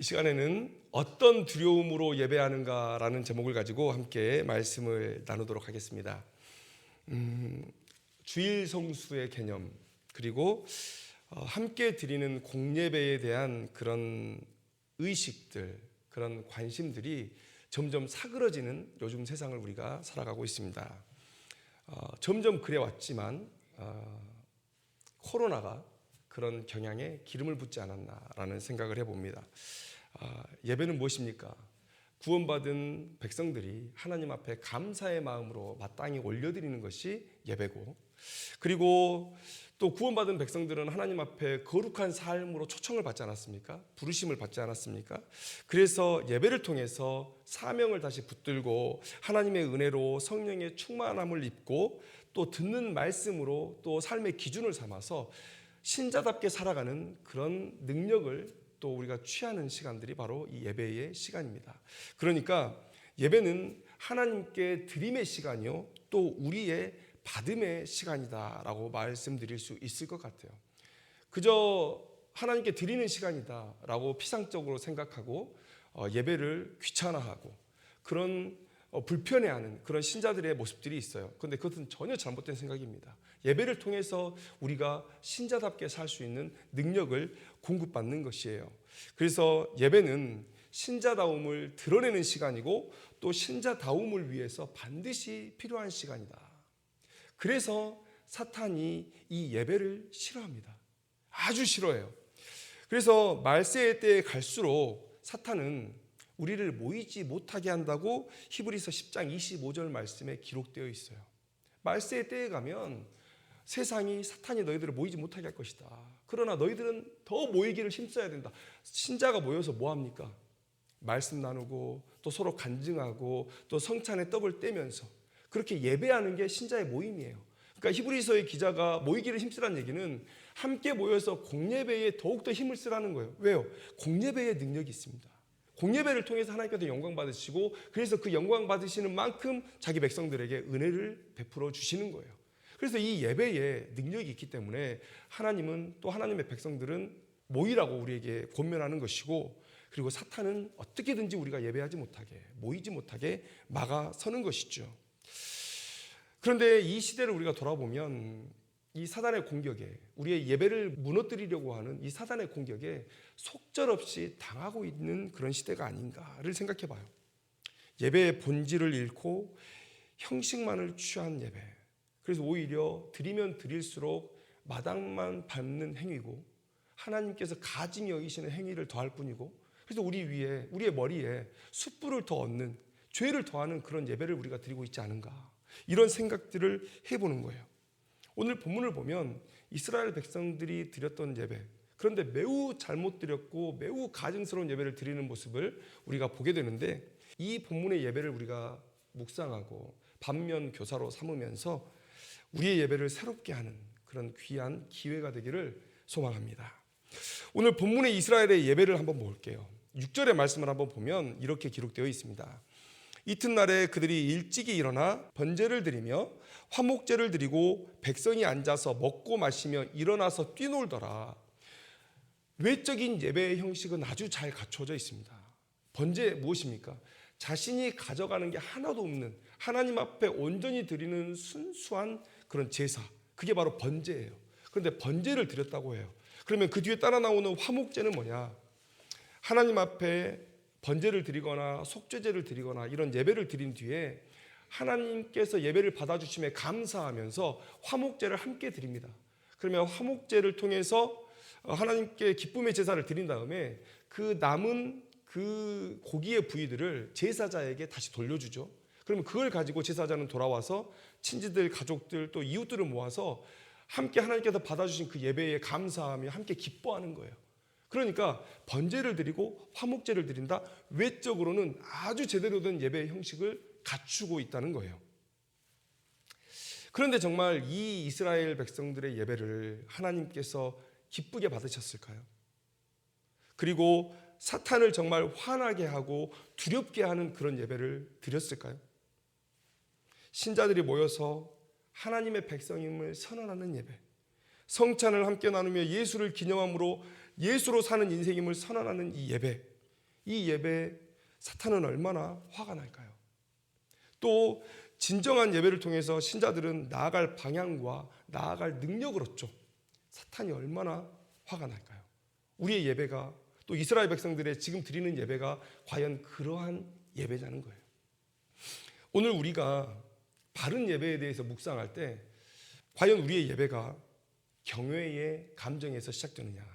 이 시간에는 어떤 두려움으로 예배하는가라는 제목을 가지고 함께 말씀을 나누도록 하겠습니다. 주일 성수의 개념, 그리고 함께 드리는 공예배에 대한 그런 의식들, 그런 관심들이 점점 사그러지는 요즘 세상을 우리가 살아가고 있습니다. 점점 그래왔지만 코로나가 그런 경향에 기름을 붓지 않았나라는 생각을 해봅니다. 예배는 무엇입니까? 구원받은 백성들이 하나님 앞에 감사의 마음으로 마땅히 올려드리는 것이 예배고, 그리고 또 구원받은 백성들은 하나님 앞에 거룩한 삶으로 초청을 받지 않았습니까? 부르심을 받지 않았습니까? 그래서 예배를 통해서 사명을 다시 붙들고 하나님의 은혜로 성령의 충만함을 입고 또 듣는 말씀으로 또 삶의 기준을 삼아서 신자답게 살아가는 그런 능력을 또 우리가 취하는 시간들이 바로 이 예배의 시간입니다. 그러니까 예배는 하나님께 드림의 시간이요, 또 우리의 받음의 시간이다라고 말씀드릴 수 있을 것 같아요. 그저 하나님께 드리는 시간이다라고 피상적으로 생각하고 예배를 귀찮아하고 그런 불편해하는 그런 신자들의 모습들이 있어요. 그런데 그것은 전혀 잘못된 생각입니다. 예배를 통해서 우리가 신자답게 살 수 있는 능력을 공급받는 것이에요. 그래서 예배는 신자다움을 드러내는 시간이고 또 신자다움을 위해서 반드시 필요한 시간이다. 그래서 사탄이 이 예배를 싫어합니다. 아주 싫어해요. 그래서 말세의 때에 갈수록 사탄은 우리를 모이지 못하게 한다고 히브리서 10장 25절 말씀에 기록되어 있어요. 말세의 때에 가면 세상이 사탄이 너희들을 모이지 못하게 할 것이다. 그러나 너희들은 더 모이기를 힘써야 된다. 신자가 모여서 뭐합니까? 말씀 나누고 또 서로 간증하고 또 성찬에 떡을 떼면서 그렇게 예배하는 게 신자의 모임이에요. 그러니까 히브리서의 기자가 모이기를 힘쓰라는 얘기는 함께 모여서 공예배에 더욱더 힘을 쓰라는 거예요. 왜요? 공예배의 능력이 있습니다. 공예배를 통해서 하나님께서 영광 받으시고 그래서 그 영광 받으시는 만큼 자기 백성들에게 은혜를 베풀어 주시는 거예요. 그래서 이 예배에 능력이 있기 때문에 하나님은 또 하나님의 백성들은 모이라고 우리에게 권면하는 것이고, 그리고 사탄은 어떻게든지 우리가 예배하지 못하게, 모이지 못하게 막아서는 것이죠. 그런데 이 시대를 우리가 돌아보면 이 사단의 공격에, 우리의 예배를 무너뜨리려고 하는 이 사단의 공격에 속절없이 당하고 있는 그런 시대가 아닌가를 생각해 봐요. 예배의 본질을 잃고 형식만을 취한 예배. 그래서 오히려 드리면 드릴수록 마당만 밟는 행위고 하나님께서 가증히 여기시는 행위를 더할 뿐이고, 그래서 우리의 머리에 숯불을 더 얻는, 죄를 더하는 그런 예배를 우리가 드리고 있지 않은가, 이런 생각들을 해보는 거예요. 오늘 본문을 보면 이스라엘 백성들이 드렸던 예배, 그런데 매우 잘못 드렸고 매우 가증스러운 예배를 드리는 모습을 우리가 보게 되는데, 이 본문의 예배를 우리가 묵상하고 반면 교사로 삼으면서 우리의 예배를 새롭게 하는 그런 귀한 기회가 되기를 소망합니다. 오늘 본문의 이스라엘의 예배를 한번 볼게요. 6절의 말씀을 한번 보면 이렇게 기록되어 있습니다. 이튿날에 그들이 일찍이 일어나 번제를 드리며 화목제를 드리고 백성이 앉아서 먹고 마시며 일어나서 뛰놀더라. 외적인 예배의 형식은 아주 잘 갖춰져 있습니다. 번제 무엇입니까? 자신이 가져가는 게 하나도 없는, 하나님 앞에 온전히 드리는 순수한 그런 제사, 그게 바로 번제예요. 그런데 번제를 드렸다고 해요. 그러면 그 뒤에 따라 나오는 화목제는 뭐냐? 하나님 앞에 번제를 드리거나 속죄제를 드리거나 이런 예배를 드린 뒤에 하나님께서 예배를 받아주심에 감사하면서 화목제를 함께 드립니다. 그러면 화목제를 통해서 하나님께 기쁨의 제사를 드린 다음에 그 남은 그 고기의 부위들을 제사자에게 다시 돌려주죠. 그러면 그걸 가지고 제사자는 돌아와서 친지들, 가족들, 또 이웃들을 모아서 함께 하나님께서 받아주신 그 예배에 감사하며 함께 기뻐하는 거예요. 그러니까 번제를 드리고 화목제를 드린다, 외적으로는 아주 제대로 된 예배의 형식을 갖추고 있다는 거예요. 그런데 정말 이 이스라엘 백성들의 예배를 하나님께서 기쁘게 받으셨을까요? 그리고 사탄을 정말 화나게 하고 두렵게 하는 그런 예배를 드렸을까요? 신자들이 모여서 하나님의 백성임을 선언하는 예배, 성찬을 함께 나누며 예수를 기념함으로 예수로 사는 인생임을 선언하는 이 예배, 이 예배 사탄은 얼마나 화가 날까요? 또 진정한 예배를 통해서 신자들은 나아갈 방향과 나아갈 능력을 얻죠. 사탄이 얼마나 화가 날까요? 우리의 예배가, 또 이스라엘 백성들의 지금 드리는 예배가 과연 그러한 예배냐는 거예요. 오늘 우리가 바른 예배에 대해서 묵상할 때 과연 우리의 예배가 경외의 감정에서 시작되느냐,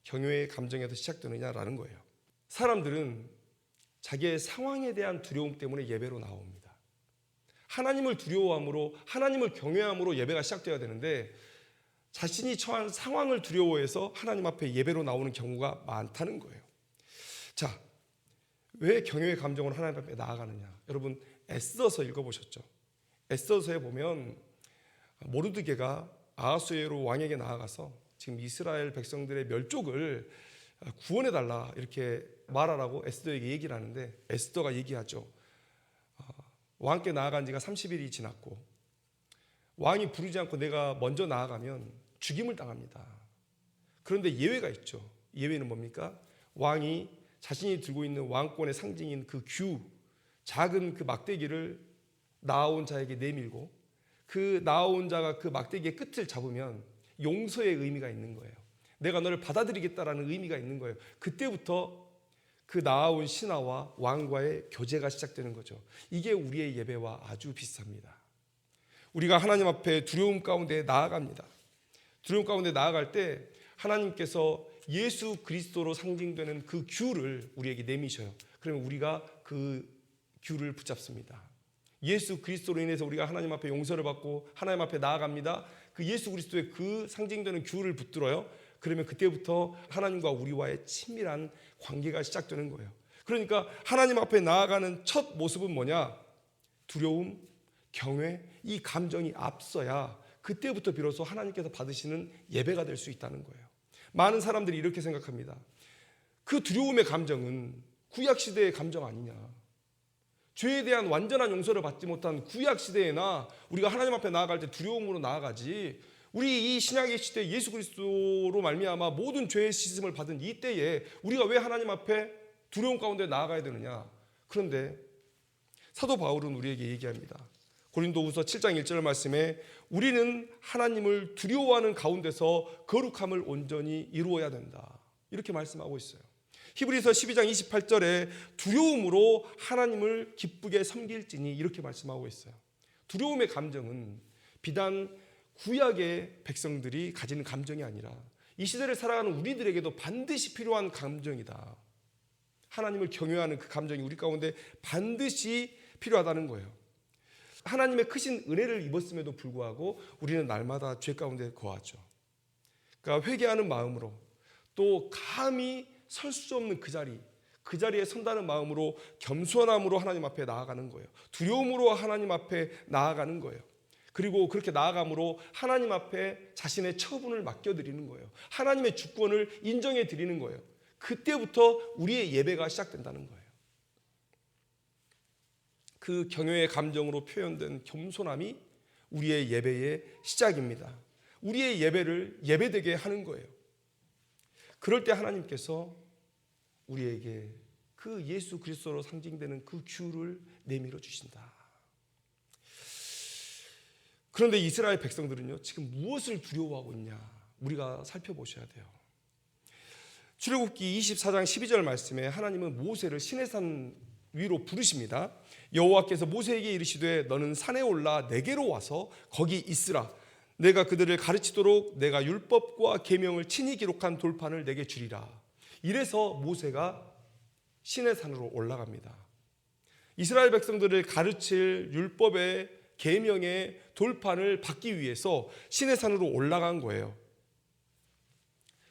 경외의 감정에서 시작되느냐라는 거예요. 사람들은 자기의 상황에 대한 두려움 때문에 예배로 나옵니다. 하나님을 두려워함으로, 하나님을 경외함으로 예배가 시작되어야 되는데 자신이 처한 상황을 두려워해서 하나님 앞에 예배로 나오는 경우가 많다는 거예요. 자, 왜 경외의 감정으로 하나님 앞에 나아가느냐? 여러분 에스더서 읽어보셨죠? 에스더서에 보면 모르드게가 아하수에로 왕에게 나아가서 지금 이스라엘 백성들의 멸족을 구원해달라 이렇게 말하라고 에스더에게 얘기를 하는데, 에스더가 얘기하죠. 왕께 나아간 지가 30일이 지났고 왕이 부르지 않고 내가 먼저 나아가면 죽임을 당합니다. 그런데 예외가 있죠. 예외는 뭡니까? 왕이 자신이 들고 있는 왕권의 상징인 그 규, 작은 그 막대기를 나아온 자에게 내밀고 그 나아온 자가 그 막대기의 끝을 잡으면 용서의 의미가 있는 거예요. 내가 너를 받아들이겠다라는 의미가 있는 거예요. 그때부터 그 나아온 신하와 왕과의 교제가 시작되는 거죠. 이게 우리의 예배와 아주 비슷합니다. 우리가 하나님 앞에 두려움 가운데 나아갑니다. 두려움 가운데 나아갈 때 하나님께서 예수 그리스도로 상징되는 그 규를 우리에게 내미셔요. 그러면 우리가 그 규를 붙잡습니다. 예수 그리스도로 인해서 우리가 하나님 앞에 용서를 받고 하나님 앞에 나아갑니다. 그 예수 그리스도의 그 상징되는 규를 붙들어요. 그러면 그때부터 하나님과 우리와의 친밀한 관계가 시작되는 거예요. 그러니까 하나님 앞에 나아가는 첫 모습은 뭐냐? 두려움, 경외, 이 감정이 앞서야 그때부터 비로소 하나님께서 받으시는 예배가 될 수 있다는 거예요. 많은 사람들이 이렇게 생각합니다. 그 두려움의 감정은 구약시대의 감정 아니냐. 죄에 대한 완전한 용서를 받지 못한 구약시대에나 우리가 하나님 앞에 나아갈 때 두려움으로 나아가지, 우리 이 신약의 시대 예수 그리스도로 말미암아 모든 죄의 씻음을 받은 이 때에 우리가 왜 하나님 앞에 두려움 가운데 나아가야 되느냐. 그런데 사도 바울은 우리에게 얘기합니다. 고린도후서 7장 1절 말씀에 우리는 하나님을 두려워하는 가운데서 거룩함을 온전히 이루어야 된다, 이렇게 말씀하고 있어요. 히브리서 12장 28절에 두려움으로 하나님을 기쁘게 섬길지니, 이렇게 말씀하고 있어요. 두려움의 감정은 비단 구약의 백성들이 가지는 감정이 아니라 이 시대를 살아가는 우리들에게도 반드시 필요한 감정이다. 하나님을 경외하는 그 감정이 우리 가운데 반드시 필요하다는 거예요. 하나님의 크신 은혜를 입었음에도 불구하고 우리는 날마다 죄 가운데 거하죠. 그러니까 회개하는 마음으로, 또 감히 설 수 없는 그 자리에 선다는 마음으로 겸손함으로 하나님 앞에 나아가는 거예요. 두려움으로 하나님 앞에 나아가는 거예요. 그리고 그렇게 나아감으로 하나님 앞에 자신의 처분을 맡겨드리는 거예요. 하나님의 주권을 인정해 드리는 거예요. 그때부터 우리의 예배가 시작된다는 거예요. 그 경외의 감정으로 표현된 겸손함이 우리의 예배의 시작입니다. 우리의 예배를 예배되게 하는 거예요. 그럴 때 하나님께서 우리에게 그 예수 그리스도로 상징되는 그 규를 내밀어 주신다. 그런데 이스라엘 백성들은요, 지금 무엇을 두려워하고 있냐, 우리가 살펴보셔야 돼요. 출애굽기 24장 12절 말씀에 하나님은 모세를 시내산 위로 부르십니다. 여호와께서 모세에게 이르시되 너는 산에 올라 내게로 와서 거기 있으라. 내가 그들을 가르치도록 내가 율법과 계명을 친히 기록한 돌판을 내게 주리라. 이래서 모세가 시내산으로 올라갑니다. 이스라엘 백성들을 가르칠 율법의 계명의 돌판을 받기 위해서 시내산으로 올라간 거예요.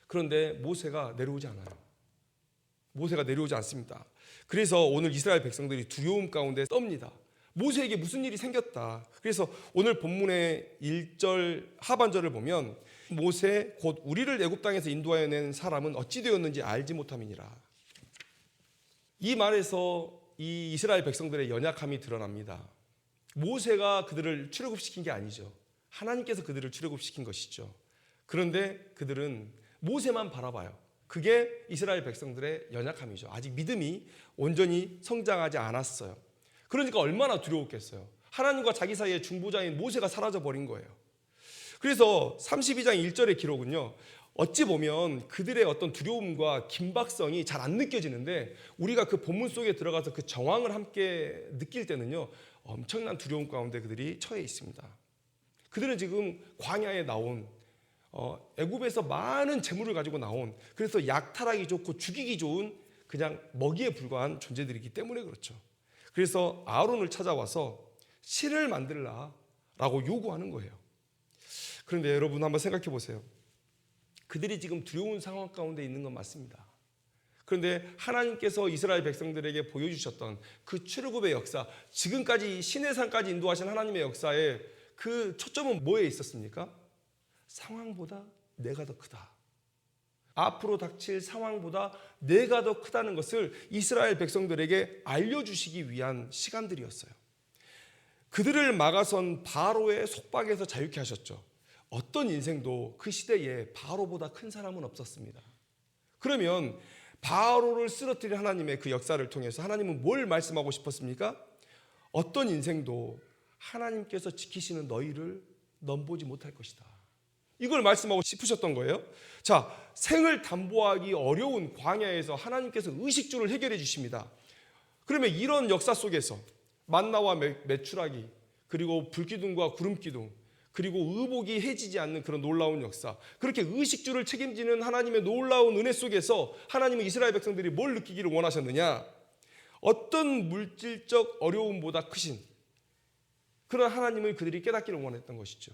그런데 모세가 내려오지 않아요. 모세가 내려오지 않습니다. 그래서 오늘 이스라엘 백성들이 두려움 가운데 떱니다. 모세에게 무슨 일이 생겼다. 그래서 오늘 본문의 1절 하반절을 보면 모세 곧 우리를 애굽 땅에서 인도하여 낸 사람은 어찌 되었는지 알지 못함이니라. 이 말에서 이 이스라엘 백성들의 연약함이 드러납니다. 모세가 그들을 출애굽시킨 게 아니죠. 하나님께서 그들을 출애굽시킨 것이죠. 그런데 그들은 모세만 바라봐요. 그게 이스라엘 백성들의 연약함이죠. 아직 믿음이 온전히 성장하지 않았어요. 그러니까 얼마나 두려웠겠어요. 하나님과 자기 사이의 중보자인 모세가 사라져버린 거예요. 그래서 32장 1절의 기록은요, 어찌 보면 그들의 어떤 두려움과 긴박성이 잘 안 느껴지는데 우리가 그 본문 속에 들어가서 그 정황을 함께 느낄 때는요, 엄청난 두려움 가운데 그들이 처해 있습니다. 그들은 지금 광야에 나온 애굽에서 많은 재물을 가지고 나온, 그래서 약탈하기 좋고 죽이기 좋은 그냥 먹이에 불과한 존재들이기 때문에 그렇죠. 그래서 아론을 찾아와서 신을 만들라라고 요구하는 거예요. 그런데 여러분 한번 생각해 보세요. 그들이 지금 두려운 상황 가운데 있는 건 맞습니다. 그런데 하나님께서 이스라엘 백성들에게 보여주셨던 그 출애굽의 역사, 지금까지 시내산까지 인도하신 하나님의 역사에 그 초점은 뭐에 있었습니까? 상황보다 내가 더 크다. 앞으로 닥칠 상황보다 내가 더 크다는 것을 이스라엘 백성들에게 알려주시기 위한 시간들이었어요. 그들을 막아선 바로의 속박에서 자유케 하셨죠. 어떤 인생도 그 시대에 바로보다 큰 사람은 없었습니다. 그러면 바로를 쓰러뜨린 하나님의 그 역사를 통해서 하나님은 뭘 말씀하고 싶었습니까? 어떤 인생도 하나님께서 지키시는 너희를 넘보지 못할 것이다. 이걸 말씀하고 싶으셨던 거예요. 자, 생을 담보하기 어려운 광야에서 하나님께서 의식주를 해결해 주십니다. 그러면 이런 역사 속에서 만나와 메추라기, 그리고 불기둥과 구름기둥, 그리고 의복이 해지지 않는 그런 놀라운 역사, 그렇게 의식주를 책임지는 하나님의 놀라운 은혜 속에서 하나님은 이스라엘 백성들이 뭘 느끼기를 원하셨느냐? 어떤 물질적 어려움보다 크신 그런 하나님을 그들이 깨닫기를 원했던 것이죠.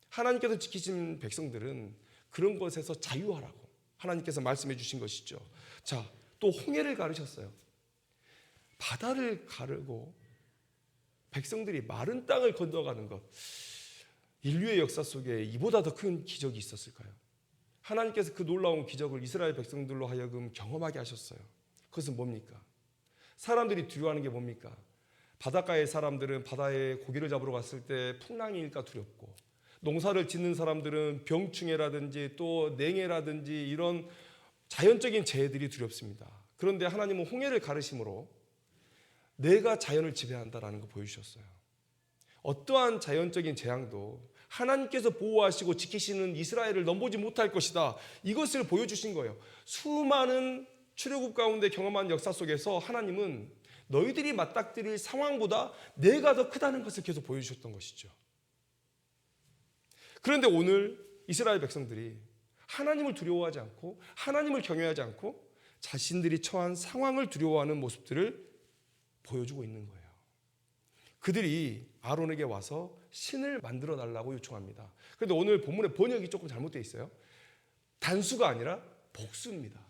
하나님께서 지키신 백성들은 그런 것에서 자유하라고 하나님께서 말씀해 주신 것이죠. 자, 또 홍해를 가르셨어요. 바다를 가르고 백성들이 마른 땅을 건너가는 것, 인류의 역사 속에 이보다 더 큰 기적이 있었을까요? 하나님께서 그 놀라운 기적을 이스라엘 백성들로 하여금 경험하게 하셨어요. 그것은 뭡니까? 사람들이 두려워하는 게 뭡니까? 바닷가의 사람들은 바다에 고기를 잡으러 갔을 때 풍랑이 일까 두렵고, 농사를 짓는 사람들은 병충해라든지 또 냉해라든지 이런 자연적인 재해들이 두렵습니다. 그런데 하나님은 홍해를 가르심으로 내가 자연을 지배한다라는 거 보여주셨어요. 어떠한 자연적인 재앙도 하나님께서 보호하시고 지키시는 이스라엘을 넘보지 못할 것이다. 이것을 보여주신 거예요. 수많은 출애굽 가운데 경험한 역사 속에서 하나님은 너희들이 맞닥뜨릴 상황보다 내가 더 크다는 것을 계속 보여주셨던 것이죠. 그런데 오늘 이스라엘 백성들이 하나님을 두려워하지 않고 하나님을 경외하지 않고 자신들이 처한 상황을 두려워하는 모습들을 보여주고 있는 거예요. 그들이 아론에게 와서 신을 만들어 달라고 요청합니다. 그런데 오늘 본문의 번역이 조금 잘못되어 있어요. 단수가 아니라 복수입니다.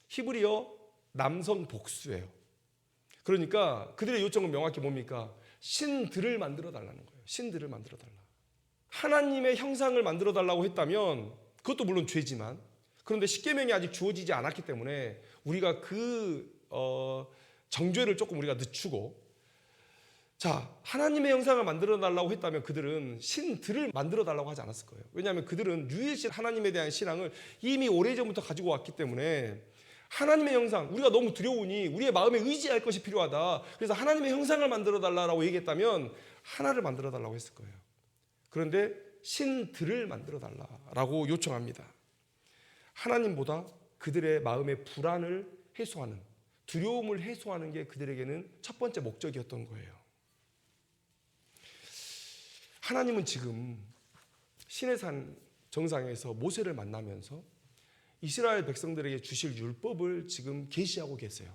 히브리어 남성 복수예요. 그러니까 그들의 요청은 명확히 뭡니까? 신들을 만들어 달라는 거예요. 신들을 만들어 달라. 하나님의 형상을 만들어 달라고 했다면 그것도 물론 죄지만, 그런데 십계명이 아직 주어지지 않았기 때문에 우리가 그 정죄를 조금 우리가 늦추고, 자, 하나님의 형상을 만들어 달라고 했다면 그들은 신들을 만들어 달라고 하지 않았을 거예요. 왜냐하면 그들은 유일신 하나님에 대한 신앙을 이미 오래전부터 가지고 왔기 때문에 하나님의 형상, 우리가 너무 두려우니 우리의 마음에 의지할 것이 필요하다. 그래서 하나님의 형상을 만들어 달라고 얘기했다면 하나를 만들어 달라고 했을 거예요. 그런데 신들을 만들어 달라고 요청합니다. 하나님보다 그들의 마음의 불안을 해소하는, 두려움을 해소하는 게 그들에게는 첫 번째 목적이었던 거예요. 하나님은 지금 시내산 정상에서 모세를 만나면서 이스라엘 백성들에게 주실 율법을 지금 계시하고 계세요.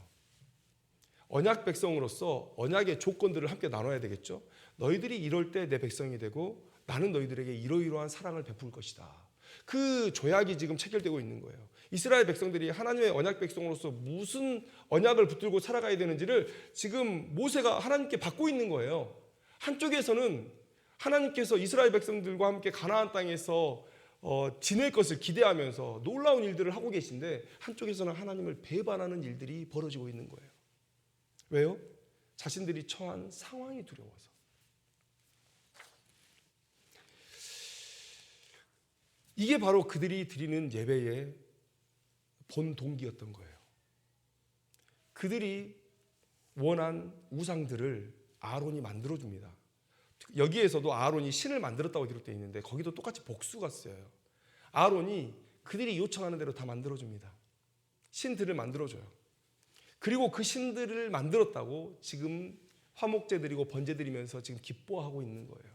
언약 백성으로서 언약의 조건들을 함께 나눠야 되겠죠. 너희들이 이럴 때 내 백성이 되고 나는 너희들에게 이러이러한 사랑을 베풀 것이다. 그 조약이 지금 체결되고 있는 거예요. 이스라엘 백성들이 하나님의 언약 백성으로서 무슨 언약을 붙들고 살아가야 되는지를 지금 모세가 하나님께 받고 있는 거예요. 한쪽에서는 하나님께서 이스라엘 백성들과 함께 가나안 땅에서 지낼 것을 기대하면서 놀라운 일들을 하고 계신데, 한쪽에서는 하나님을 배반하는 일들이 벌어지고 있는 거예요. 왜요? 자신들이 처한 상황이 두려워서. 이게 바로 그들이 드리는 예배의 본 동기였던 거예요. 그들이 원한 우상들을 아론이 만들어줍니다. 여기에서도 아론이 신을 만들었다고 기록되어 있는데 거기도 똑같이 복수가 쓰여요. 아론이 그들이 요청하는 대로 다 만들어줍니다. 신들을 만들어줘요. 그리고 그 신들을 만들었다고 지금 화목제 드리고 번제 드리면서 지금 기뻐하고 있는 거예요.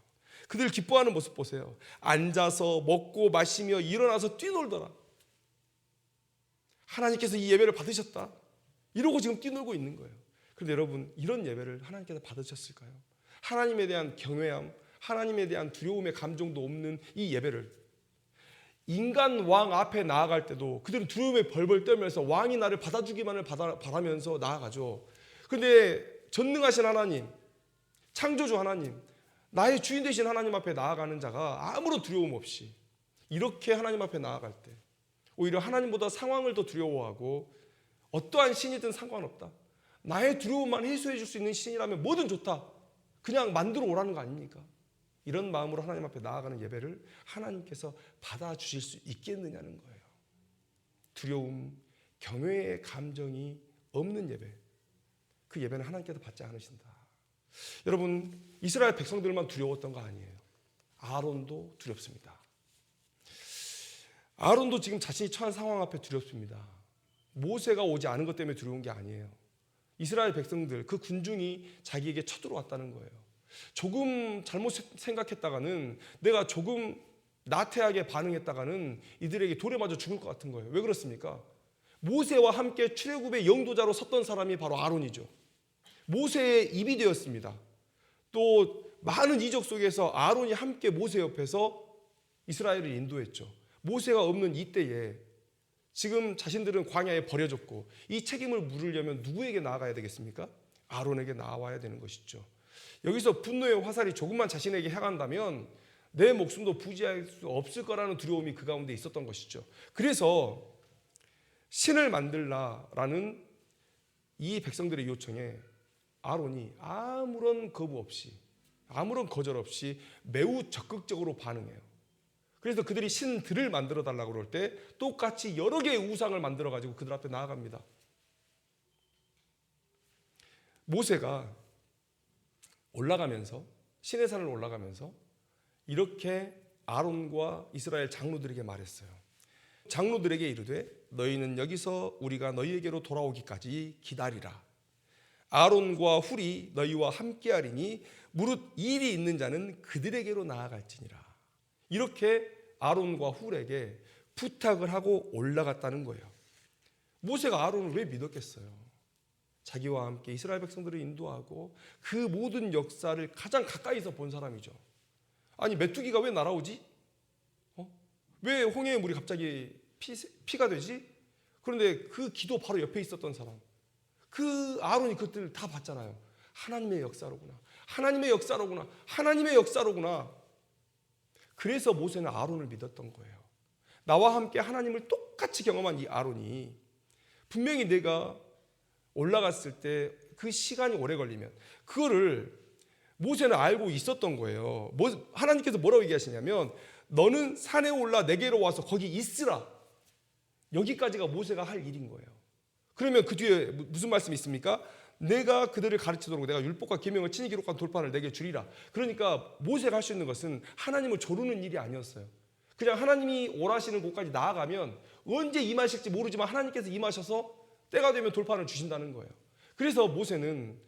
그들 기뻐하는 모습 보세요. 앉아서 먹고 마시며 일어나서 뛰놀더라. 하나님께서 이 예배를 받으셨다. 이러고 지금 뛰놀고 있는 거예요. 그런데 여러분, 이런 예배를 하나님께서 받으셨을까요? 하나님에 대한 경외함, 하나님에 대한 두려움의 감정도 없는 이 예배를 인간 왕 앞에 나아갈 때도 그들은 두려움에 벌벌 떨면서 왕이 나를 받아주기만을 바라면서 나아가죠. 그런데 전능하신 하나님, 창조주 하나님, 나의 주인 되신 하나님 앞에 나아가는 자가 아무런 두려움 없이 이렇게 하나님 앞에 나아갈 때 오히려 하나님보다 상황을 더 두려워하고 어떠한 신이든 상관없다. 나의 두려움만 해소해 줄 수 있는 신이라면 뭐든 좋다. 그냥 만들어 오라는 거 아닙니까? 이런 마음으로 하나님 앞에 나아가는 예배를 하나님께서 받아주실 수 있겠느냐는 거예요. 두려움, 경외의 감정이 없는 예배, 그 예배는 하나님께서 받지 않으신다. 여러분, 이스라엘 백성들만 두려웠던 거 아니에요. 아론도 두렵습니다. 아론도 지금 자신이 처한 상황 앞에 두렵습니다. 모세가 오지 않은 것 때문에 두려운 게 아니에요. 이스라엘 백성들, 그 군중이 자기에게 쳐들어왔다는 거예요. 조금 잘못 생각했다가는, 내가 조금 나태하게 반응했다가는 이들에게 돌에 맞아 죽을 것 같은 거예요. 왜 그렇습니까? 모세와 함께 출애굽의 영도자로 섰던 사람이 바로 아론이죠. 모세의 입이 되었습니다. 또 많은 이적 속에서 아론이 함께 모세 옆에서 이스라엘을 인도했죠. 모세가 없는 이때에 지금 자신들은 광야에 버려졌고 이 책임을 물으려면 누구에게 나아가야 되겠습니까? 아론에게 나와야 되는 것이죠. 여기서 분노의 화살이 조금만 자신에게 향한다면 내 목숨도 부지할 수 없을 거라는 두려움이 그 가운데 있었던 것이죠. 그래서 신을 만들라라는 이 백성들의 요청에 아론이 아무런 거부 없이, 아무런 거절 없이 매우 적극적으로 반응해요. 그래서 그들이 신들을 만들어 달라고 그럴 때 똑같이 여러 개의 우상을 만들어 가지고 그들 앞에 나아갑니다. 모세가 올라가면서, 시내 산을 올라가면서 이렇게 아론과 이스라엘 장로들에게 말했어요. 장로들에게 이르되 너희는 여기서 우리가 너희에게로 돌아오기까지 기다리라. 아론과 훌이 너희와 함께하리니 무릇 일이 있는 자는 그들에게로 나아갈지니라. 이렇게 아론과 훌에게 부탁을 하고 올라갔다는 거예요. 모세가 아론을 왜 믿었겠어요? 자기와 함께 이스라엘 백성들을 인도하고 그 모든 역사를 가장 가까이서 본 사람이죠. 아니, 메뚜기가 왜 날아오지? 왜 홍해의 물이 갑자기 피가 되지? 그런데 그 기도 바로 옆에 있었던 사람, 그 아론이 그것들을 다 봤잖아요. 하나님의 역사로구나, 하나님의 역사로구나, 하나님의 역사로구나. 그래서 모세는 아론을 믿었던 거예요. 나와 함께 하나님을 똑같이 경험한 이 아론이 분명히 내가 올라갔을 때 그 시간이 오래 걸리면 그거를 모세는 알고 있었던 거예요. 하나님께서 뭐라고 얘기하시냐면 너는 산에 올라 내게로 와서 거기 있으라. 여기까지가 모세가 할 일인 거예요. 그러면 그 뒤에 무슨 말씀이 있습니까? 내가 그들을 가르치도록 내가 율법과 계명을 친히 기록한 돌판을 내게 주리라. 그러니까 모세가 할 수 있는 것은 하나님을 조르는 일이 아니었어요. 그냥 하나님이 오라시는 곳까지 나아가면 언제 임하실지 모르지만 하나님께서 임하셔서 때가 되면 돌판을 주신다는 거예요. 그래서 모세는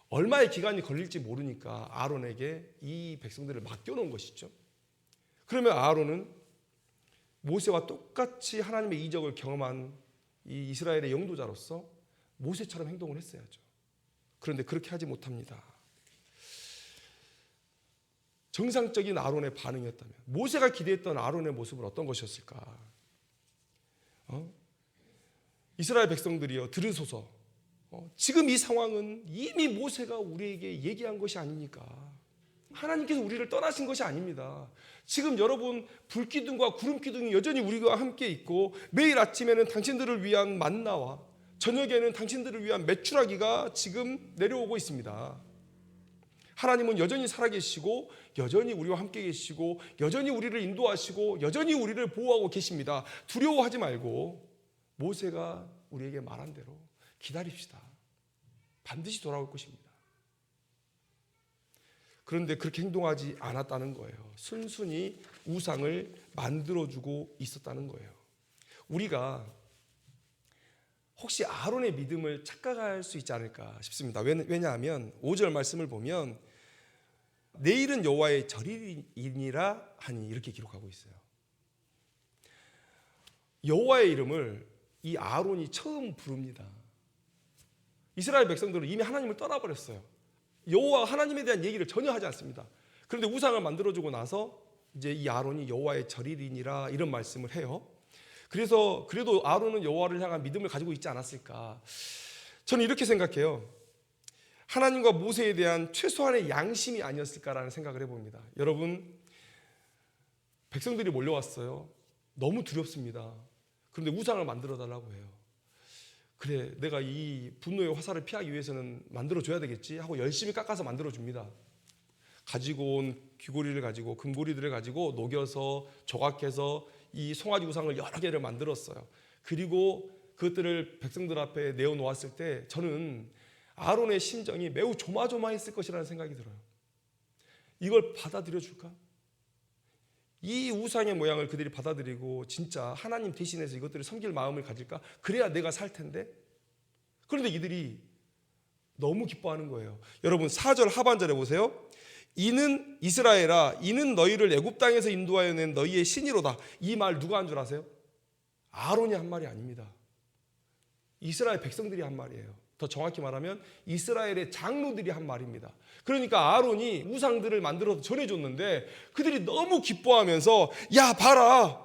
얼마의 기간이 걸릴지 모르니까 아론에게 이 백성들을 맡겨놓은 것이죠. 그러면 아론은 모세와 똑같이 하나님의 이적을 경험한 이 이스라엘의 영도자로서 모세처럼 행동을 했어야죠. 그런데 그렇게 하지 못합니다. 정상적인 아론의 반응이었다면 모세가 기대했던 아론의 모습은 어떤 것이었을까? 이스라엘 백성들이여 들으소서. 지금 이 상황은 이미 모세가 우리에게 얘기한 것이 아니니까. 하나님께서 우리를 떠나신 것이 아닙니다. 지금 여러분 불기둥과 구름기둥이 여전히 우리와 함께 있고 매일 아침에는 당신들을 위한 만나와 저녁에는 당신들을 위한 메추라기가 지금 내려오고 있습니다. 하나님은 여전히 살아계시고 여전히 우리와 함께 계시고 여전히 우리를 인도하시고 여전히 우리를 보호하고 계십니다. 두려워하지 말고 모세가 우리에게 말한 대로 기다립시다. 반드시 돌아올 것입니다. 그런데 그렇게 행동하지 않았다는 거예요. 순순히 우상을 만들어주고 있었다는 거예요. 우리가 혹시 아론의 믿음을 착각할 수 있지 않을까 싶습니다. 왜냐하면 5절 말씀을 보면 내일은 여호와의 절이니라 하니 이렇게 기록하고 있어요. 여호와의 이름을 이 아론이 처음 부릅니다. 이스라엘 백성들은 이미 하나님을 떠나버렸어요. 여호와 하나님에 대한 얘기를 전혀 하지 않습니다. 그런데 우상을 만들어주고 나서 이제 이 아론이 여호와의 절이니라 이런 말씀을 해요. 그래서 그래도 아론은 여호와를 향한 믿음을 가지고 있지 않았을까? 저는 이렇게 생각해요. 하나님과 모세에 대한 최소한의 양심이 아니었을까라는 생각을 해봅니다. 여러분, 백성들이 몰려왔어요. 너무 두렵습니다. 그런데 우상을 만들어 달라고 해요. 그래, 내가 이 분노의 화살을 피하기 위해서는 만들어줘야 되겠지 하고 열심히 깎아서 만들어줍니다. 가지고 온 귀고리를 가지고 금고리들을 가지고 녹여서 조각해서 이 송아지 우상을 여러 개를 만들었어요. 그리고 그것들을 백성들 앞에 내어놓았을 때 저는 아론의 심정이 매우 조마조마했을 것이라는 생각이 들어요. 이걸 받아들여 줄까? 이 우상의 모양을 그들이 받아들이고 진짜 하나님 대신해서 이것들을 섬길 마음을 가질까? 그래야 내가 살 텐데. 그런데 이들이 너무 기뻐하는 거예요. 여러분 4절 하반절에 보세요. 이는 이스라엘아, 이는 너희를 애굽 땅에서 인도하여 낸 너희의 신이로다. 이 말 누가 한 줄 아세요? 아론이 한 말이 아닙니다. 이스라엘 백성들이 한 말이에요. 더 정확히 말하면 이스라엘의 장로들이 한 말입니다. 그러니까 아론이 우상들을 만들어서 전해줬는데 그들이 너무 기뻐하면서 야 봐라,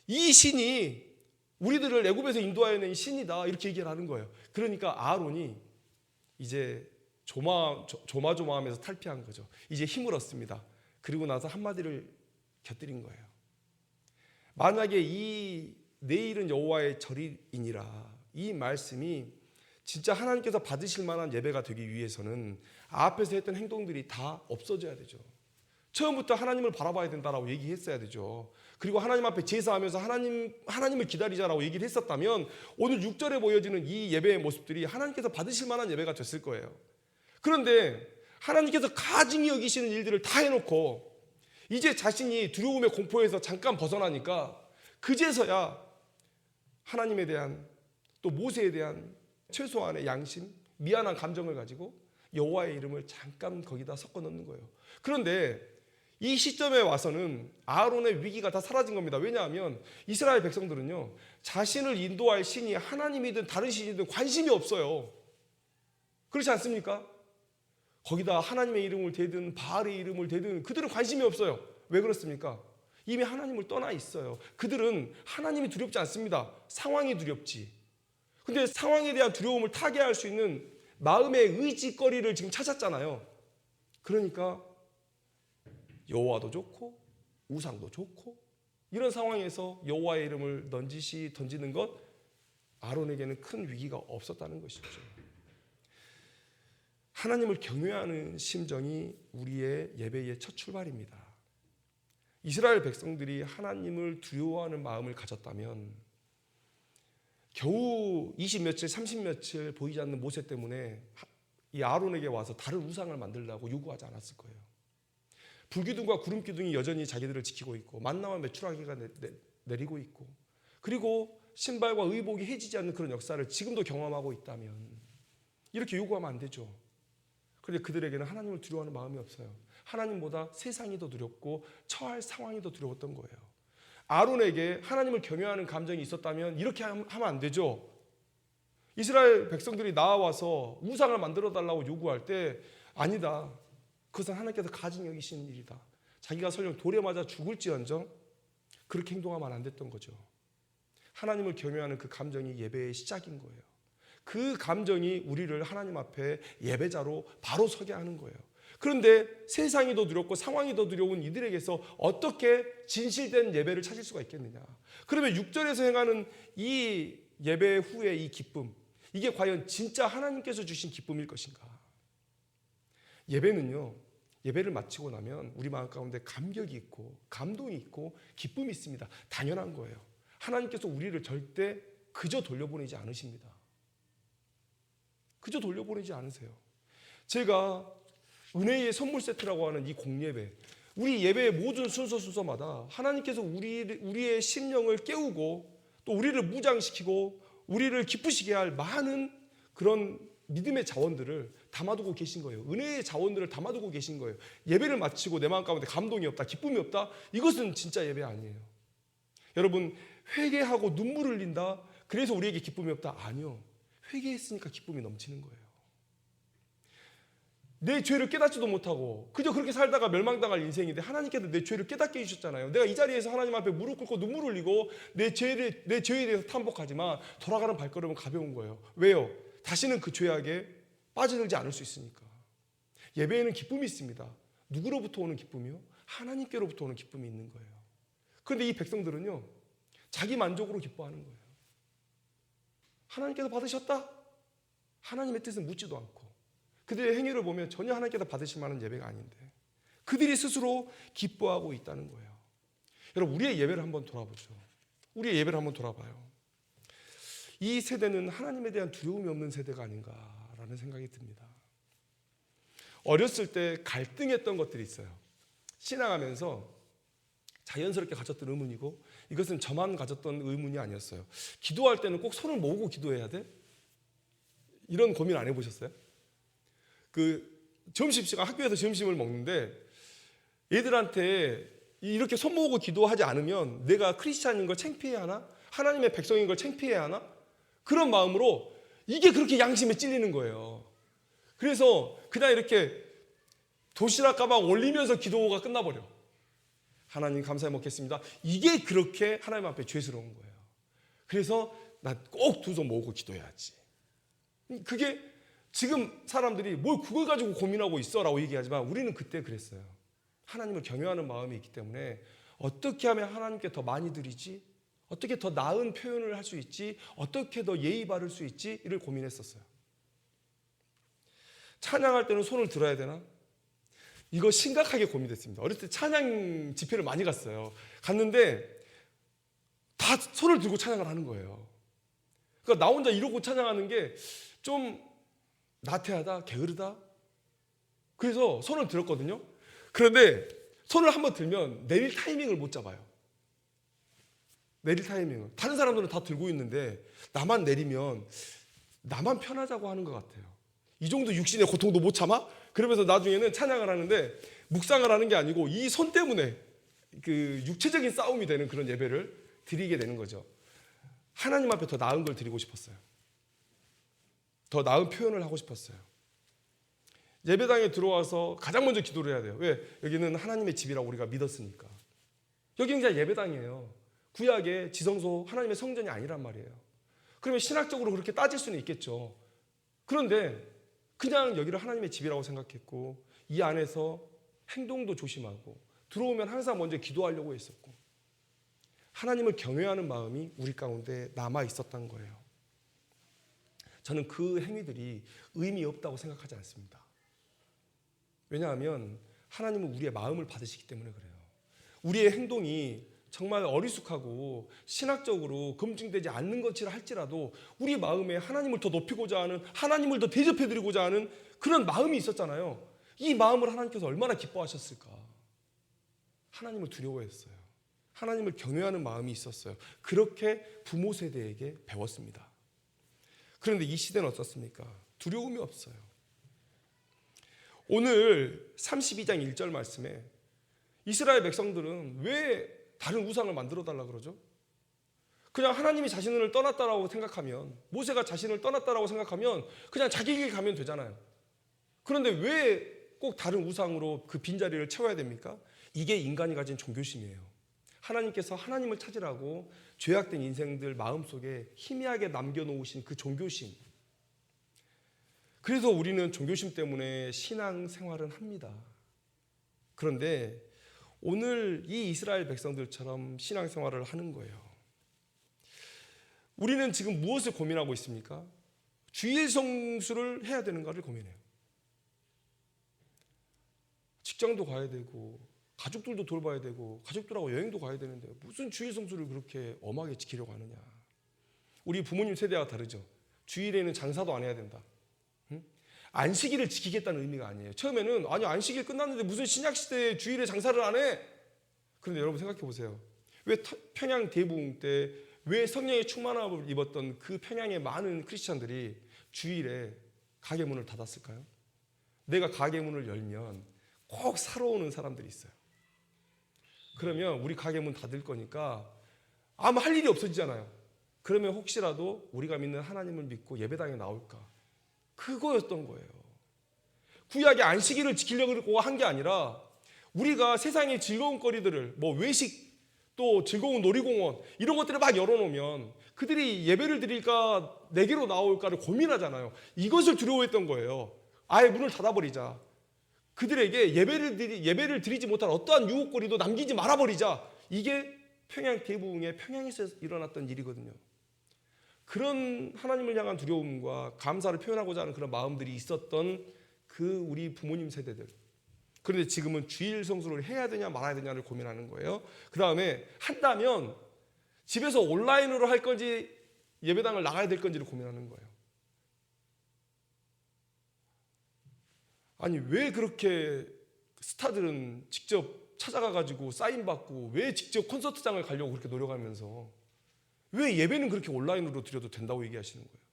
이 신이 우리들을 애굽에서 인도하여 낸 신이다 이렇게 얘기를 하는 거예요. 그러니까 아론이 이제 조마조마하면서 탈피한 거죠. 이제 힘을 얻습니다. 그리고 나서 한마디를 곁들인 거예요. 만약에 이 내일은 여호와의 절이니라 이 말씀이 진짜 하나님께서 받으실 만한 예배가 되기 위해서는 앞에서 했던 행동들이 다 없어져야 되죠. 처음부터 하나님을 바라봐야 된다라고 얘기했어야 되죠. 그리고 하나님 앞에 제사하면서 하나님을 기다리자라고 얘기를 했었다면 오늘 6절에 보여지는 이 예배의 모습들이 하나님께서 받으실 만한 예배가 됐을 거예요. 그런데 하나님께서 가증히 여기시는 일들을 다 해놓고 이제 자신이 두려움의 공포에서 잠깐 벗어나니까 그제서야 하나님에 대한 또 모세에 대한 최소한의 양심, 미안한 감정을 가지고 여호와의 이름을 잠깐 거기다 섞어 넣는 거예요. 그런데 이 시점에 와서는 아론의 위기가 다 사라진 겁니다. 왜냐하면 이스라엘 백성들은요, 자신을 인도할 신이 하나님이든 다른 신이든 관심이 없어요. 그렇지 않습니까? 거기다 하나님의 이름을 대든 바알의 이름을 대든 그들은 관심이 없어요. 왜 그렇습니까? 이미 하나님을 떠나 있어요. 그들은 하나님이 두렵지 않습니다. 상황이 두렵지. 근데 상황에 대한 두려움을 타개할 수 있는 마음의 의지거리를 지금 찾았잖아요. 그러니까 여호와도 좋고 우상도 좋고 이런 상황에서 여호와의 이름을 넌지시 던지는 것 아론에게는 큰 위기가 없었다는 것이죠. 하나님을 경외하는 심정이 우리의 예배의 첫 출발입니다. 이스라엘 백성들이 하나님을 두려워하는 마음을 가졌다면 겨우 20며칠, 30며칠 보이지 않는 모세 때문에 이 아론에게 와서 다른 우상을 만들라고 요구하지 않았을 거예요. 불기둥과 구름기둥이 여전히 자기들을 지키고 있고 만나와 메추라기가 내리고 있고 그리고 신발과 의복이 해지지 않는 그런 역사를 지금도 경험하고 있다면 이렇게 요구하면 안 되죠. 그런데 그들에게는 하나님을 두려워하는 마음이 없어요. 하나님보다 세상이 더 두렵고 처할 상황이 더 두려웠던 거예요. 아론에게 하나님을 경외하는 감정이 있었다면 이렇게 하면 안 되죠. 이스라엘 백성들이 나와서 우상을 만들어 달라고 요구할 때 아니다. 그것은 하나님께서 가증히 여기시는 일이다. 자기가 설령 돌에 맞아 죽을지언정 그렇게 행동하면 안 됐던 거죠. 하나님을 경외하는 그 감정이 예배의 시작인 거예요. 그 감정이 우리를 하나님 앞에 예배자로 바로 서게 하는 거예요. 그런데 세상이 더 두렵고 상황이 더 두려운 이들에게서 어떻게 진실된 예배를 찾을 수가 있겠느냐. 그러면 6절에서 행하는 이 예배 후의 이 기쁨, 이게 과연 진짜 하나님께서 주신 기쁨일 것인가. 예배는요, 예배를 마치고 나면 우리 마음 가운데 감격이 있고 감동이 있고 기쁨이 있습니다. 당연한 거예요. 하나님께서 우리를 절대 그저 돌려보내지 않으십니다. 그저 돌려보내지 않으세요. 제가 은혜의 선물 세트라고 하는 이 공예배, 우리 예배의 모든 순서마다 하나님께서 우리의 심령을 깨우고 또 우리를 무장시키고 우리를 기쁘시게 할 많은 그런 믿음의 자원들을 담아두고 계신 거예요. 은혜의 자원들을 담아두고 계신 거예요. 예배를 마치고 내 마음 가운데 감동이 없다, 기쁨이 없다, 이것은 진짜 예배 아니에요. 여러분, 회개하고 눈물을 흘린다, 그래서 우리에게 기쁨이 없다? 아니요. 회개했으니까 기쁨이 넘치는 거예요. 내 죄를 깨닫지도 못하고 그저 그렇게 살다가 멸망당할 인생인데 하나님께서 내 죄를 깨닫게 해주셨잖아요. 내가 이 자리에서 하나님 앞에 무릎 꿇고 눈물 흘리고 내 죄에 대해서 탐복하지만 돌아가는 발걸음은 가벼운 거예요. 왜요? 다시는 그 죄악에 빠져들지 않을 수 있으니까. 예배에는 기쁨이 있습니다. 누구로부터 오는 기쁨이요? 하나님께로부터 오는 기쁨이 있는 거예요. 그런데 이 백성들은요, 자기 만족으로 기뻐하는 거예요. 하나님께서 받으셨다? 하나님의 뜻은 묻지도 않고, 그들의 행위를 보면 전혀 하나님께서 받으실 만한 예배가 아닌데 그들이 스스로 기뻐하고 있다는 거예요. 여러분, 우리의 예배를 한번 돌아보죠. 우리의 예배를 한번 돌아봐요. 이 세대는 하나님에 대한 두려움이 없는 세대가 아닌가라는 생각이 듭니다. 어렸을 때 갈등했던 것들이 있어요. 신앙하면서 자연스럽게 가졌던 의문이고, 이것은 저만 가졌던 의문이 아니었어요. 기도할 때는 꼭 손을 모으고 기도해야 돼? 이런 고민 안 해보셨어요? 점심시간, 학교에서 점심을 먹는데 얘들한테 이렇게 손 모으고 기도하지 않으면 내가 크리스찬인 걸 창피해야 하나? 하나님의 백성인 걸 창피해야 하나? 그런 마음으로 이게 그렇게 양심에 찔리는 거예요. 그래서 그냥 이렇게 도시락 가방 올리면서 기도가 끝나버려. 하나님 감사히 먹겠습니다. 이게 그렇게 하나님 앞에 죄스러운 거예요. 그래서 나 꼭 두 손 모으고 기도해야지. 그게 지금 사람들이 뭘 그걸 가지고 고민하고 있어라고 얘기하지만 우리는 그때 그랬어요. 하나님을 경외하는 마음이 있기 때문에 어떻게 하면 하나님께 더 많이 드리지? 어떻게 더 나은 표현을 할 수 있지? 어떻게 더 예의 바를 수 있지? 이를 고민했었어요. 찬양할 때는 손을 들어야 되나? 이거 심각하게 고민됐습니다. 어릴 때 찬양 집회를 많이 갔어요. 갔는데 다 손을 들고 찬양을 하는 거예요. 그러니까 나 혼자 이러고 찬양하는 게 좀 나태하다, 게으르다. 그래서 손을 들었거든요. 그런데 손을 한번 들면 내릴 타이밍을 못 잡아요. 내릴 타이밍을. 다른 사람들은 다 들고 있는데 나만 내리면 나만 편하자고 하는 것 같아요. 이 정도 육신의 고통도 못 참아? 그러면서 나중에는 찬양을 하는데 묵상을 하는 게 아니고 이 손 때문에 그 육체적인 싸움이 되는 그런 예배를 드리게 되는 거죠. 하나님 앞에 더 나은 걸 드리고 싶었어요. 더 나은 표현을 하고 싶었어요. 예배당에 들어와서 가장 먼저 기도를 해야 돼요. 왜? 여기는 하나님의 집이라고 우리가 믿었으니까. 여기는 그냥 예배당이에요. 구약의 지성소, 하나님의 성전이 아니란 말이에요. 그러면 신학적으로 그렇게 따질 수는 있겠죠. 그런데 그냥 여기를 하나님의 집이라고 생각했고 이 안에서 행동도 조심하고 들어오면 항상 먼저 기도하려고 했었고 하나님을 경외하는 마음이 우리 가운데 남아 있었던 거예요. 저는 그 행위들이 의미 없다고 생각하지 않습니다. 왜냐하면 하나님은 우리의 마음을 받으시기 때문에 그래요. 우리의 행동이 정말 어리숙하고 신학적으로 검증되지 않는 것이라 할지라도 우리 마음에 하나님을 더 높이고자 하는, 하나님을 더 대접해드리고자 하는 그런 마음이 있었잖아요. 이 마음을 하나님께서 얼마나 기뻐하셨을까. 하나님을 두려워했어요. 하나님을 경외하는 마음이 있었어요. 그렇게 부모 세대에게 배웠습니다. 그런데 이 시대는 어떻습니까? 두려움이 없어요. 오늘 32장 1절 말씀에 이스라엘 백성들은 왜 다른 우상을 만들어 달라 그러죠? 그냥 하나님이 자신을 떠났다라고 생각하면, 모세가 자신을 떠났다라고 생각하면 그냥 자기 길 가면 되잖아요. 그런데 왜 꼭 다른 우상으로 그 빈자리를 채워야 됩니까? 이게 인간이 가진 종교심이에요. 하나님께서 하나님을 찾으라고 죄악된 인생들 마음속에 희미하게 남겨놓으신 그 종교심. 그래서 우리는 종교심 때문에 신앙 생활은 합니다. 그런데 오늘 이 이스라엘 백성들처럼 신앙 생활을 하는 거예요. 우리는 지금 무엇을 고민하고 있습니까? 주일 성수를 해야 되는가를 고민해요. 직장도 가야 되고 가족들도 돌봐야 되고 가족들하고 여행도 가야 되는데 무슨 주일 성수를 그렇게 엄하게 지키려고 하느냐. 우리 부모님 세대와 다르죠. 주일에는 장사도 안 해야 된다. 응? 안식일을 지키겠다는 의미가 아니에요. 처음에는 아니 안식일 끝났는데 무슨 신약시대에 주일에 장사를 안 해? 그런데 여러분 생각해 보세요. 왜 평양 대부흥 때 왜 성령의 충만함을 입었던 그 평양의 많은 크리스찬들이 주일에 가게 문을 닫았을까요? 내가 가게 문을 열면 꼭 사러 오는 사람들이 있어요. 그러면 우리 가게 문 닫을 거니까 아무 할 일이 없어지잖아요. 그러면 혹시라도 우리가 믿는 하나님을 믿고 예배당에 나올까? 그거였던 거예요. 구약의 안식일을 지키려고 한 게 아니라 우리가 세상의 즐거운 거리들을 뭐 외식 또 즐거운 놀이공원 이런 것들을 막 열어놓으면 그들이 예배를 드릴까 내게로 나올까를 고민하잖아요. 이것을 두려워했던 거예요. 아예 문을 닫아버리자. 그들에게 예배를 드리지 못한 어떠한 유혹거리도 남기지 말아버리자. 이게 평양 대부흥의 평양에서 일어났던 일이거든요. 그런 하나님을 향한 두려움과 감사를 표현하고자 하는 그런 마음들이 있었던 그 우리 부모님 세대들. 그런데 지금은 주일 성수를 해야 되냐 말아야 되냐를 고민하는 거예요. 그 다음에 한다면 집에서 온라인으로 할 건지 예배당을 나가야 될 건지를 고민하는 거예요. 아니 왜 그렇게 스타들은 직접 찾아가가지고 사인 받고 왜 직접 콘서트장을 가려고 그렇게 노력하면서 왜 예배는 그렇게 온라인으로 드려도 된다고 얘기하시는 거예요.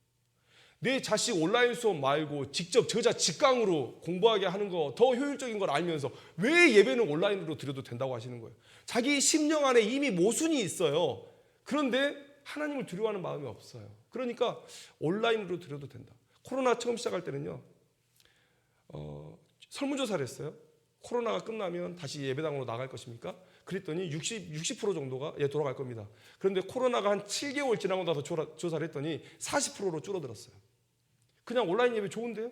내 자식 온라인 수업 말고 직접 저자 직강으로 공부하게 하는 거 더 효율적인 걸 알면서 왜 예배는 온라인으로 드려도 된다고 하시는 거예요. 자기 심령 안에 이미 모순이 있어요. 그런데 하나님을 두려워하는 마음이 없어요. 그러니까 온라인으로 드려도 된다. 코로나 처음 시작할 때는요. 설문조사를 했어요. 코로나가 끝나면 다시 예배당으로 나갈 것입니까? 그랬더니 60% 정도가 돌아갈 겁니다. 그런데 코로나가 한 7개월 지나고 나서 조사를 했더니 40%로 줄어들었어요. 그냥 온라인 예배 좋은데요?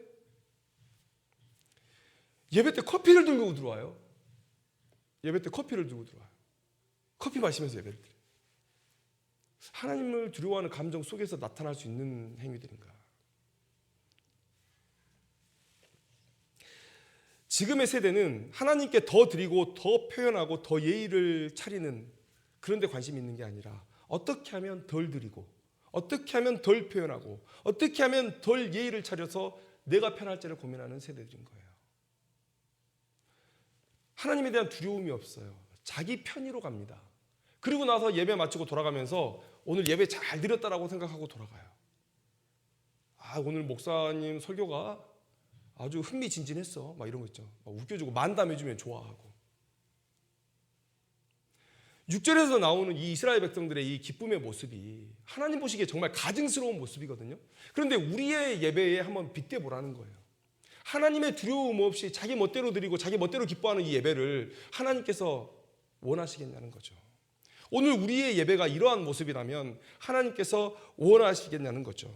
예배 때 커피를 들고 들어와요. 예배 때 커피를 들고 들어와요. 커피 마시면서 예배를 드려요. 하나님을 두려워하는 감정 속에서 나타날 수 있는 행위들인가? 지금의 세대는 하나님께 더 드리고 더 표현하고 더 예의를 차리는 그런 데 관심이 있는 게 아니라 어떻게 하면 덜 드리고 어떻게 하면 덜 표현하고 어떻게 하면 덜 예의를 차려서 내가 편할지를 고민하는 세대들인 거예요. 하나님에 대한 두려움이 없어요. 자기 편의로 갑니다. 그리고 나서 예배 마치고 돌아가면서 오늘 예배 잘 드렸다라고 생각하고 돌아가요. 오늘 목사님 설교가 아주 흥미진진했어. 막 이런 거 있죠. 막 웃겨주고 만담해주면 좋아하고. 6절에서 나오는 이 이스라엘 백성들의 이 기쁨의 모습이 하나님 보시기에 정말 가증스러운 모습이거든요. 그런데 우리의 예배에 한번 빗대보라는 거예요. 하나님의 두려움 없이 자기 멋대로 드리고 자기 멋대로 기뻐하는 이 예배를 하나님께서 원하시겠냐는 거죠. 오늘 우리의 예배가 이러한 모습이라면 하나님께서 원하시겠냐는 거죠.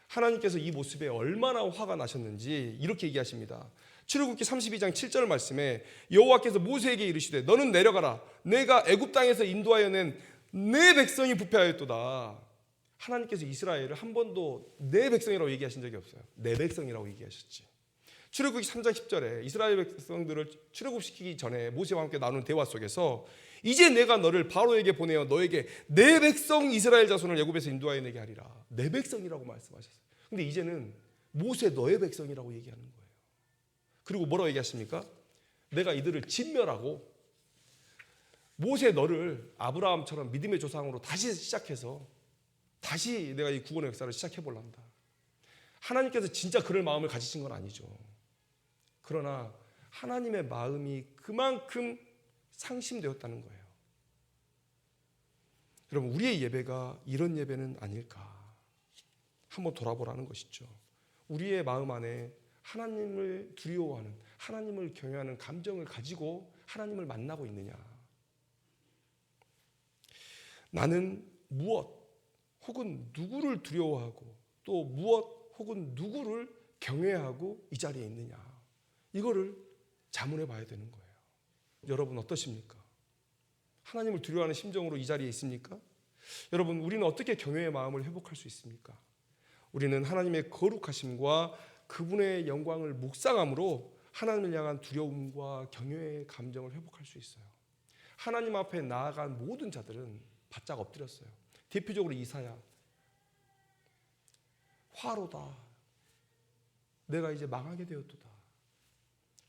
하나님께서 이 모습에 얼마나 화가 나셨는지 이렇게 얘기하십니다. 출애굽기 32장 7절 말씀에 여호와께서 모세에게 이르시되 너는 내려가라. 내가 애굽 땅에서 인도하여 낸 내 백성이 부패하였도다. 하나님께서 이스라엘을 한 번도 내 백성이라고 얘기하신 적이 없어요. 내 백성이라고 얘기하셨지. 출애굽기 3장 10절에 이스라엘 백성들을 출애굽시키기 전에 모세와 함께 나눈 대화 속에서 이제 내가 너를 바로에게 보내어 너에게 내 백성 이스라엘 자손을 애굽에서 인도하여 내게 하리라. 내 백성이라고 말씀하셨어요. 근데 이제는 모세 너의 백성이라고 얘기하는 거예요. 그리고 뭐라고 얘기하십니까? 내가 이들을 진멸하고 모세 너를 아브라함처럼 믿음의 조상으로 다시 시작해서 다시 내가 이 구원의 역사를 시작해 볼란다. 하나님께서 진짜 그럴 마음을 가지신 건 아니죠. 그러나 하나님의 마음이 그만큼 상심되었다는 거예요. 여러분 우리의 예배가 이런 예배는 아닐까? 한번 돌아보라는 것이죠. 우리의 마음 안에 하나님을 두려워하는 하나님을 경외하는 감정을 가지고 하나님을 만나고 있느냐? 나는 무엇 혹은 누구를 두려워하고 또 무엇 혹은 누구를 경외하고 이 자리에 있느냐? 이거를 자문해 봐야 되는 거예요. 여러분 어떠십니까? 하나님을 두려워하는 심정으로 이 자리에 있습니까? 여러분 우리는 어떻게 경외의 마음을 회복할 수 있습니까? 우리는 하나님의 거룩하심과 그분의 영광을 묵상함으로 하나님을 향한 두려움과 경외의 감정을 회복할 수 있어요. 하나님 앞에 나아간 모든 자들은 바짝 엎드렸어요. 대표적으로 이사야 화로다. 내가 이제 망하게 되었도다.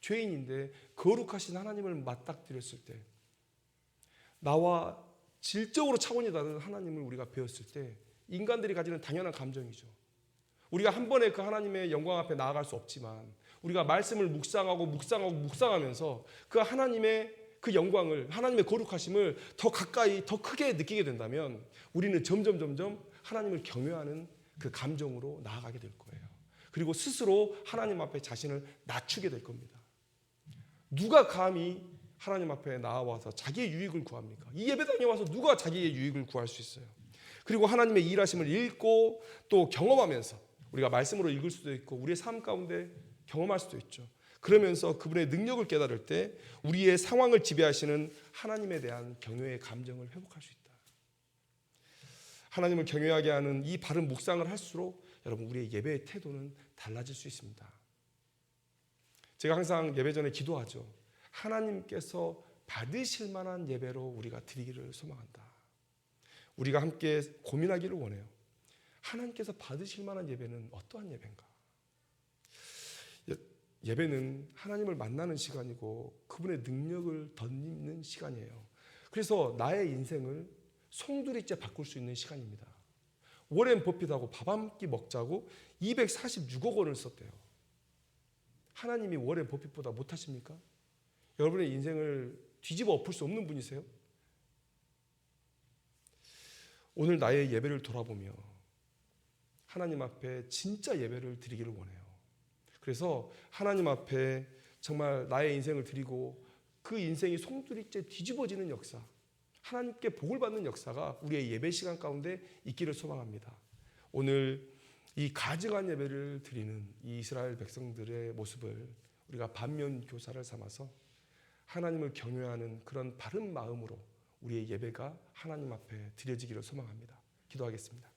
죄인인데 거룩하신 하나님을 맞닥뜨렸을 때, 나와 질적으로 차원이 다른 하나님을 우리가 배웠을 때 인간들이 가지는 당연한 감정이죠. 우리가 한 번에 그 하나님의 영광 앞에 나아갈 수 없지만 우리가 말씀을 묵상하면서 그 하나님의 그 영광을, 하나님의 거룩하심을 더 가까이, 더 크게 느끼게 된다면 우리는 점점 하나님을 경외하는 그 감정으로 나아가게 될 거예요. 그리고 스스로 하나님 앞에 자신을 낮추게 될 겁니다. 누가 감히 하나님 앞에 나와서 자기의 유익을 구합니까? 이 예배당에 와서 누가 자기의 유익을 구할 수 있어요? 그리고 하나님의 일하심을 읽고 또 경험하면서, 우리가 말씀으로 읽을 수도 있고 우리의 삶 가운데 경험할 수도 있죠. 그러면서 그분의 능력을 깨달을 때 우리의 상황을 지배하시는 하나님에 대한 경외의 감정을 회복할 수 있다. 하나님을 경외하게 하는 이 바른 묵상을 할수록 여러분, 우리의 예배의 태도는 달라질 수 있습니다. 제가 항상 예배 전에 기도하죠. 하나님께서 받으실 만한 예배로 우리가 드리기를 소망한다. 우리가 함께 고민하기를 원해요. 하나님께서 받으실 만한 예배는 어떠한 예배인가? 예배는 하나님을 만나는 시간이고 그분의 능력을 덧입는 시간이에요. 그래서 나의 인생을 송두리째 바꿀 수 있는 시간입니다. 워렌 버핏하고 밥 한 끼 먹자고 246억 원을 썼대요. 하나님이 워렌 버핏보다 못하십니까? 여러분의 인생을 뒤집어 엎을 수 없는 분이세요? 오늘 나의 예배를 돌아보며 하나님 앞에 진짜 예배를 드리기를 원해요. 그래서 하나님 앞에 정말 나의 인생을 드리고 그 인생이 송두리째 뒤집어지는 역사, 하나님께 복을 받는 역사가 우리의 예배 시간 가운데 있기를 소망합니다. 오늘 이 가증한 예배를 드리는 이 이스라엘 백성들의 모습을 우리가 반면 교사를 삼아서 하나님을 경외하는 그런 바른 마음으로 우리의 예배가 하나님 앞에 드려지기를 소망합니다. 기도하겠습니다.